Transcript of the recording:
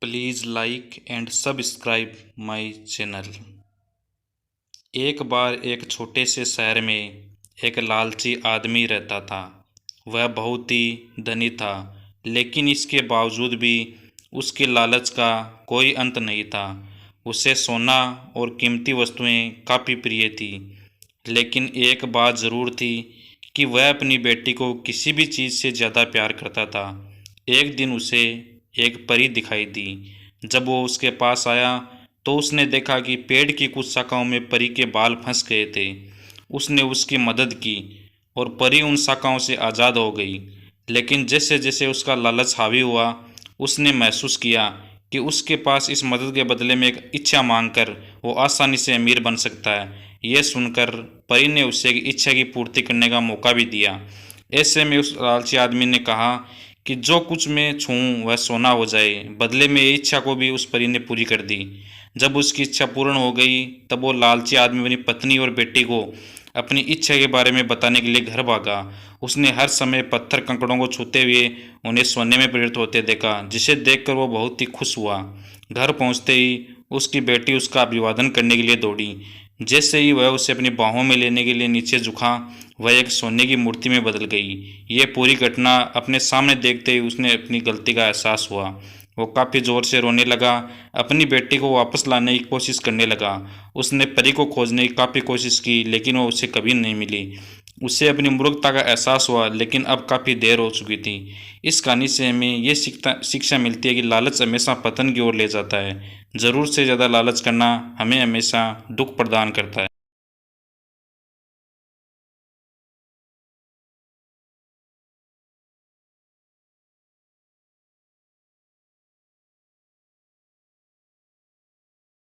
Please like and subscribe my channel. एक बार एक छोटे से शहर में एक लालची आदमी रहता था। वह बहुत ही धनी था, लेकिन इसके बावजूद भी उसके लालच का कोई अंत नहीं था। उसे सोना और कीमती वस्तुएं काफ़ी प्रिय थी, लेकिन एक बात ज़रूर थी कि वह अपनी बेटी को किसी भी चीज़ से ज़्यादा प्यार करता था। एक दिन उसे एक परी दिखाई दी। जब वो उसके पास आया तो उसने देखा कि पेड़ की कुछ शाखाओं में परी के बाल फंस गए थे। उसने उसकी मदद की और परी उन शाखाओं से आज़ाद हो गई। लेकिन जैसे जैसे उसका लालच हावी हुआ, उसने महसूस किया कि उसके पास इस मदद के बदले में एक इच्छा मांगकर वो आसानी से अमीर बन सकता है। यह सुनकर परी ने उसे इच्छा की पूर्ति करने का मौका भी दिया। ऐसे में उस लालची आदमी ने कहा कि जो कुछ मैं छूऊं वह सोना हो जाए। बदले में ये इच्छा को भी उस परी ने पूरी कर दी। जब उसकी इच्छा पूर्ण हो गई तब वो लालची आदमी अपनी पत्नी और बेटी को अपनी इच्छा के बारे में बताने के लिए घर भागा। उसने हर समय पत्थर कंकड़ों को छूते हुए उन्हें सोने में परिणत होते देखा, जिसे देखकर वो बहुत ही खुश हुआ। घर पहुंचते ही उसकी बेटी उसका अभिवादन करने के लिए दौड़ी। जैसे ही वह उसे अपनी बाहों में लेने के लिए नीचे झुका, वह एक सोने की मूर्ति में बदल गई। ये पूरी घटना अपने सामने देखते ही उसने अपनी गलती का एहसास हुआ। वो काफ़ी ज़ोर से रोने लगा, अपनी बेटी को वापस लाने की कोशिश करने लगा। उसने परी को खोजने की काफ़ी कोशिश की, लेकिन वो उसे कभी नहीं मिली। उसे अपनी मूर्खता का एहसास हुआ, लेकिन अब काफ़ी देर हो चुकी थी। इस कहानी से हमें ये शिक्षा मिलती है कि लालच हमेशा पतन की ओर ले जाता है। ज़रूरत से ज़्यादा लालच करना हमें हमेशा दुख प्रदान करता है।